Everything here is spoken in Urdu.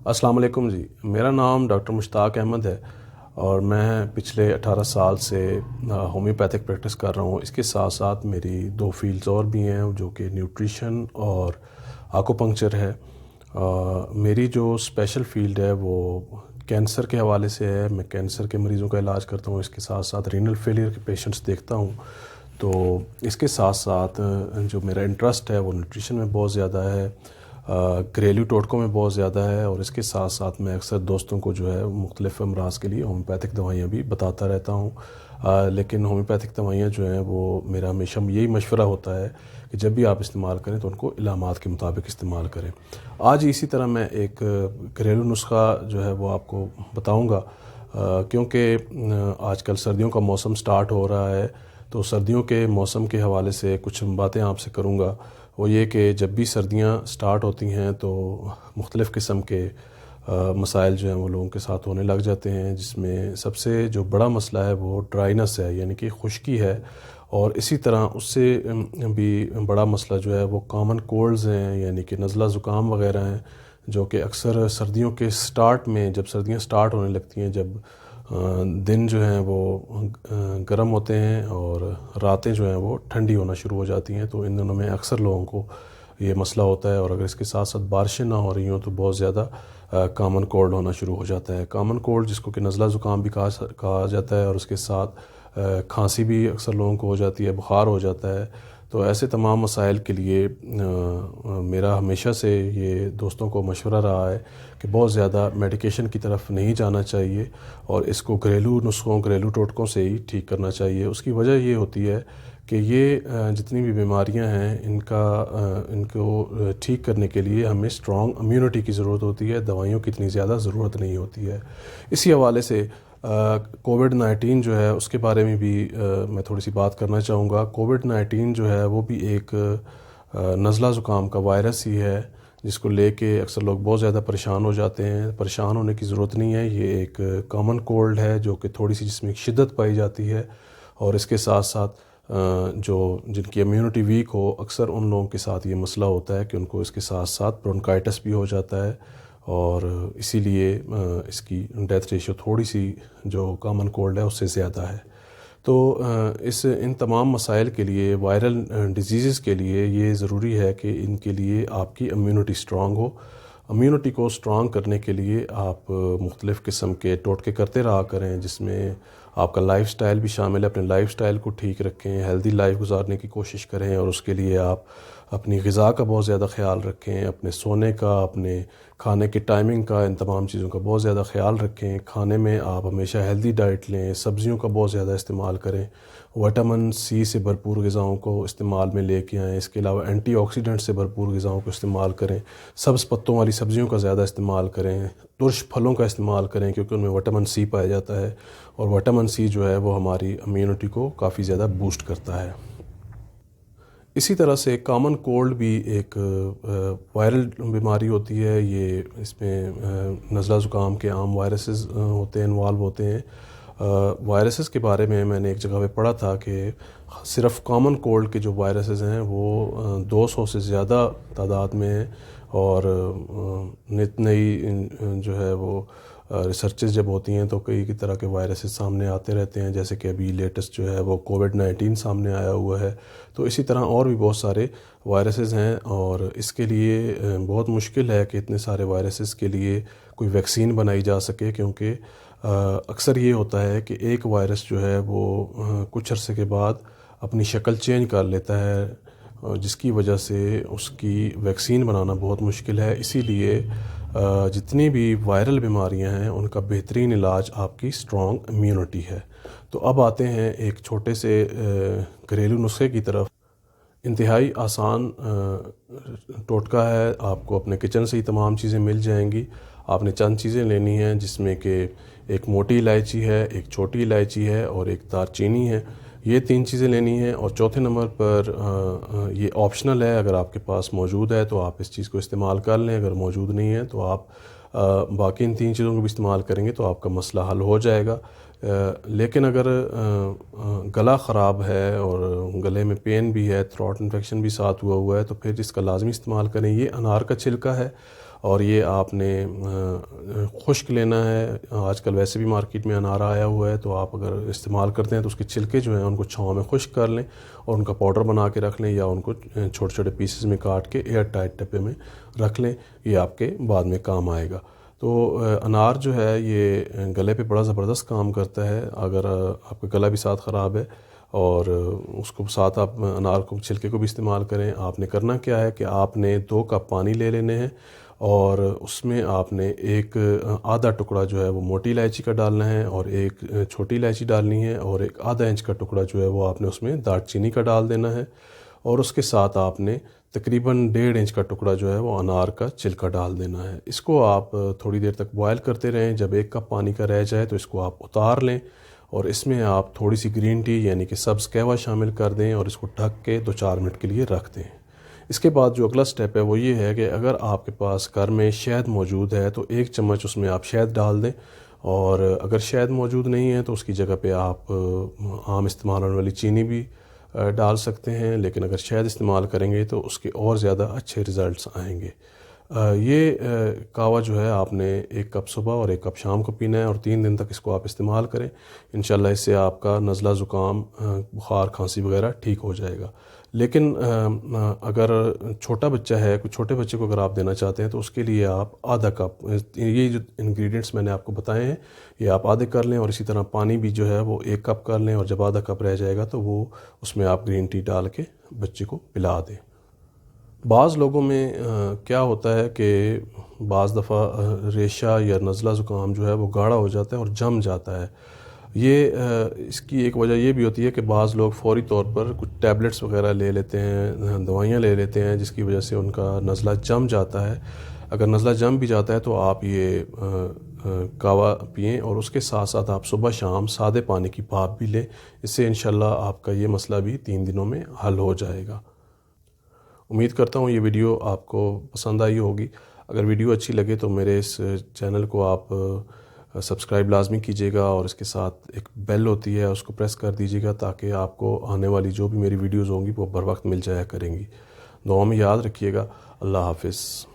السلام علیکم جی، میرا نام ڈاکٹر مشتاق احمد ہے اور میں پچھلے 18 سال سے ہومیوپیتھک پریکٹس کر رہا ہوں۔ اس کے ساتھ ساتھ میری 2 فیلڈز اور بھی ہیں جو کہ نیوٹریشن اور آکوپنکچر ہے۔ میری جو اسپیشل فیلڈ ہے وہ کینسر کے حوالے سے ہے۔ میں کینسر کے مریضوں کا علاج کرتا ہوں، اس کے ساتھ ساتھ رینل فیلئر کے پیشنٹس دیکھتا ہوں۔ تو اس کے ساتھ ساتھ جو میرا انٹرسٹ ہے وہ نیوٹریشن میں بہت زیادہ ہے، گھریلو ٹوٹکوں میں بہت زیادہ ہے، اور اس کے ساتھ ساتھ میں اکثر دوستوں کو جو ہے مختلف امراض کے لیے ہومیوپیتھک دوائیاں بھی بتاتا رہتا ہوں۔ لیکن ہومیوپیتھک دوائیاں جو ہیں وہ میرا ہمیشہ یہی مشورہ ہوتا ہے کہ جب بھی آپ استعمال کریں تو ان کو علامات کے مطابق استعمال کریں۔ آج اسی طرح میں ایک گھریلو نسخہ جو ہے وہ آپ کو بتاؤں گا، کیونکہ آج کل سردیوں کا موسم سٹارٹ ہو رہا ہے، تو سردیوں کے موسم کے حوالے سے کچھ باتیں آپ سے کروں گا۔ وہ یہ کہ جب بھی سردیاں سٹارٹ ہوتی ہیں تو مختلف قسم کے مسائل جو ہیں وہ لوگوں کے ساتھ ہونے لگ جاتے ہیں، جس میں سب سے جو بڑا مسئلہ ہے وہ ڈرائنس ہے، یعنی کہ خشکی ہے، اور اسی طرح اس سے بھی بڑا مسئلہ جو ہے وہ کامن کولڈز ہیں، یعنی کہ نزلہ زکام وغیرہ ہیں، جو کہ اکثر سردیوں کے سٹارٹ میں، جب سردیاں سٹارٹ ہونے لگتی ہیں، جب دن جو ہیں وہ گرم ہوتے ہیں اور راتیں جو ہیں وہ ٹھنڈی ہونا شروع ہو جاتی ہیں، تو ان دنوں میں اکثر لوگوں کو یہ مسئلہ ہوتا ہے، اور اگر اس کے ساتھ ساتھ بارشیں نہ ہو رہی ہوں تو بہت زیادہ کامن کولڈ ہونا شروع ہو جاتا ہے۔ کامن کولڈ جس کو کہ نزلہ زکام بھی کہا جاتا ہے، اور اس کے ساتھ کھانسی بھی اکثر لوگوں کو ہو جاتی ہے، بخار ہو جاتا ہے۔ تو ایسے تمام مسائل کے لیے میرا ہمیشہ سے یہ دوستوں کو مشورہ رہا ہے کہ بہت زیادہ میڈیکیشن کی طرف نہیں جانا چاہیے، اور اس کو گھریلو نسخوں، گھریلو ٹوٹکوں سے ہی ٹھیک کرنا چاہیے۔ اس کی وجہ یہ ہوتی ہے کہ یہ جتنی بھی بیماریاں ہیں ان کو ٹھیک کرنے کے لیے ہمیں اسٹرانگ امیونٹی کی ضرورت ہوتی ہے، دوائیوں کی اتنی زیادہ ضرورت نہیں ہوتی ہے۔ اسی حوالے سے کووڈ-19 جو ہے اس کے بارے میں بھی میں تھوڑی سی بات کرنا چاہوں گا۔ کووڈ-19 جو ہے وہ بھی ایک نزلہ زکام کا وائرس ہی ہے، جس کو لے کے اکثر لوگ بہت زیادہ پریشان ہو جاتے ہیں۔ پریشان ہونے کی ضرورت نہیں ہے، یہ ایک کامن کولڈ ہے جو کہ تھوڑی سی جس میں شدت پائی جاتی ہے، اور اس کے ساتھ ساتھ جن کی امیونٹی ویک ہو، اکثر ان لوگوں کے ساتھ یہ مسئلہ ہوتا ہے کہ ان کو اس کے ساتھ ساتھ برونکائٹس بھی ہو جاتا ہے، اور اسی لیے اس کی ڈیتھ ریشو تھوڑی سی جو کامن کولڈ ہے اس سے زیادہ ہے۔ تو ان تمام مسائل کے لیے، وائرل ڈیزیزز کے لیے یہ ضروری ہے کہ ان کے لیے آپ کی امیونٹی اسٹرانگ ہو۔ امیونٹی کو اسٹرانگ کرنے کے لیے آپ مختلف قسم کے ٹوٹکے کرتے رہا کریں، جس میں آپ کا لائف سٹائل بھی شامل ہے۔ اپنے لائف سٹائل کو ٹھیک رکھیں، ہیلدی لائف گزارنے کی کوشش کریں، اور اس کے لیے آپ اپنی غذا کا بہت زیادہ خیال رکھیں، اپنے سونے کا، اپنے کھانے کی ٹائمنگ کا، ان تمام چیزوں کا بہت زیادہ خیال رکھیں۔ کھانے میں آپ ہمیشہ ہیلدی ڈائٹ لیں، سبزیوں کا بہت زیادہ استعمال کریں، وٹامن سی سے بھرپور غذاؤں کو استعمال میں لے کے آئیں۔ اس کے علاوہ اینٹی آکسیڈنٹ سے بھرپور غذاؤں کو استعمال کریں، سبز پتوں والی سبزیوں کا زیادہ استعمال کریں، ترش پھلوں کا استعمال کریں کیونکہ ان میں وٹامن سی پایا جاتا ہے، اور وٹامن سی جو ہے وہ ہماری امیونٹی کو کافی زیادہ بوسٹ کرتا ہے۔ اسی طرح سے کامن کولڈ بھی ایک وائرل بیماری ہوتی ہے۔ اس میں نزلہ زکام کے عام وائرسز ہوتے ہیں، انوالو ہوتے ہیں۔ وائرسز کے بارے میں نے ایک جگہ پہ پڑھا تھا کہ صرف کامن کولڈ کے جو وائرسز ہیں وہ 200 سے زیادہ تعداد میں ہیں، اور نت نئی جو ہے وہ ریسرچز جب ہوتی ہیں تو کئی طرح کے وائرسز سامنے آتے رہتے ہیں، جیسے کہ ابھی لیٹسٹ جو ہے وہ کووڈ-19 سامنے آیا ہوا ہے۔ تو اسی طرح اور بھی بہت سارے وائرسز ہیں، اور اس کے لیے بہت مشکل ہے کہ اتنے سارے وائرسز کے لیے کوئی ویکسین بنائی جا سکے، کیونکہ اکثر یہ ہوتا ہے کہ ایک وائرس جو ہے وہ کچھ عرصے کے بعد اپنی شکل چینج کر لیتا ہے، جس کی وجہ سے اس کی ویکسین بنانا بہت مشکل ہے۔ اسی لیے جتنی بھی وائرل بیماریاں ہیں ان کا بہترین علاج آپ کی اسٹرانگ امیونٹی ہے۔ تو اب آتے ہیں ایک چھوٹے سے گھریلو نسخے کی طرف۔ انتہائی آسان ٹوٹکا ہے، آپ کو اپنے کچن سے ہی تمام چیزیں مل جائیں گی۔ آپ نے چند چیزیں لینی ہیں، جس میں کہ ایک موٹی الائچی ہے، ایک چھوٹی الائچی ہے، اور ایک دار چینی ہے۔ یہ 3 چیزیں لینی ہیں، اور چوتھے نمبر پر یہ آپشنل ہے، اگر آپ کے پاس موجود ہے تو آپ اس چیز کو استعمال کر لیں، اگر موجود نہیں ہے تو آپ باقی ان 3 چیزوں کو بھی استعمال کریں گے تو آپ کا مسئلہ حل ہو جائے گا۔ لیکن اگر گلا خراب ہے اور گلے میں پین بھی ہے، تھروٹ انفیکشن بھی ساتھ ہوا ہے، تو پھر اس کا لازمی استعمال کریں۔ یہ انار کا چھلکا ہے، اور یہ آپ نے خشک لینا ہے. آج کل ویسے بھی مارکیٹ میں انار آیا ہوا ہے، تو آپ اگر استعمال کرتے ہیں تو اس کے چھلکے جو ہیں ان کو چھاؤں میں خشک کر لیں اور ان کا پاؤڈر بنا کے رکھ لیں، یا ان کو چھوٹے چھوٹے پیسز میں کاٹ کے ایئر ٹائٹ ڈبے میں رکھ لیں. یہ آپ کے بعد میں کام آئے گا. تو انار جو ہے یہ گلے پہ بڑا زبردست کام کرتا ہے. اگر آپ کا گلا بھی ساتھ خراب ہے اور اس کو ساتھ آپ انار کو چھلکے کو بھی استعمال کریں، آپ نے کرنا کیا ہے کہ آپ نے 2 کپ پانی لے لینے ہیں اور اس میں آپ نے ایک آدھا ٹکڑا جو ہے وہ موٹی الائچی کا ڈالنا ہے اور ایک چھوٹی الائچی ڈالنی ہے، اور ایک آدھا انچ کا ٹکڑا جو ہے وہ آپ نے اس میں دار چینی کا ڈال دینا ہے، اور اس کے ساتھ آپ نے تقریباً 1.5 انچ کا ٹکڑا جو ہے وہ انار کا چھلکا ڈال دینا ہے. اس کو آپ تھوڑی دیر تک بوائل کرتے رہیں. جب 1 کپ پانی کا رہ جائے تو اس کو آپ اتار لیں اور اس میں آپ تھوڑی سی گرین ٹی یعنی کہ سبز قہوہ شامل کر دیں اور اس کو ڈھک کے 2-4 منٹ کے لیے رکھ دیں. اس کے بعد جو اگلا سٹیپ ہے وہ یہ ہے کہ اگر آپ کے پاس گھر میں شہد موجود ہے تو 1 چمچ اس میں آپ شہد ڈال دیں، اور اگر شہد موجود نہیں ہے تو اس کی جگہ پہ آپ عام استعمال ہونے والی چینی بھی ڈال سکتے ہیں، لیکن اگر شہد استعمال کریں گے تو اس کے اور زیادہ اچھے ریزلٹس آئیں گے. یہ قہوہ جو ہے آپ نے 1 کپ صبح اور 1 کپ شام کو پینا ہے، اور 3 دن تک اس کو آپ استعمال کریں. انشاءاللہ اس سے آپ کا نزلہ زکام، بخار، کھانسی وغیرہ ٹھیک ہو جائے گا. لیکن اگر چھوٹا بچہ ہے، کوئی چھوٹے بچے کو اگر آپ دینا چاہتے ہیں تو اس کے لیے آپ آدھا کپ، یہ جو انگریڈینٹس میں نے آپ کو بتائے ہیں یہ آپ آدھے کر لیں، اور اسی طرح پانی بھی جو ہے وہ 1 کپ کر لیں، اور جب آدھا کپ رہ جائے گا تو وہ اس میں آپ گرین ٹی ڈال کے بچے کو پلا دیں. بعض لوگوں میں کیا ہوتا ہے کہ بعض دفعہ ریشہ یا نزلہ زکام جو ہے وہ گاڑھا ہو جاتا ہے اور جم جاتا ہے. یہ اس کی ایک وجہ یہ بھی ہوتی ہے کہ بعض لوگ فوری طور پر کچھ ٹیبلٹس وغیرہ لے لیتے ہیں، دوائیاں لے لیتے ہیں، جس کی وجہ سے ان کا نزلہ جم جاتا ہے. اگر نزلہ جم بھی جاتا ہے تو آپ یہ قہوہ پئیں، اور اس کے ساتھ ساتھ آپ صبح شام سادے پانی کی بھاپ بھی لیں. اس سے انشاءاللہ آپ کا یہ مسئلہ بھی 3 دنوں میں حل ہو جائے گا. امید کرتا ہوں یہ ویڈیو آپ کو پسند آئی ہوگی. اگر ویڈیو اچھی لگے تو میرے اس چینل کو آپ سبسکرائب لازمی کیجیے گا، اور اس کے ساتھ ایک بیل ہوتی ہے اس کو پریس کر دیجیے گا تاکہ آپ کو آنے والی جو بھی میری ویڈیوز ہوں گی وہ بر وقت مل جایا کریں گی. دعا میں یاد رکھیے گا. اللہ حافظ.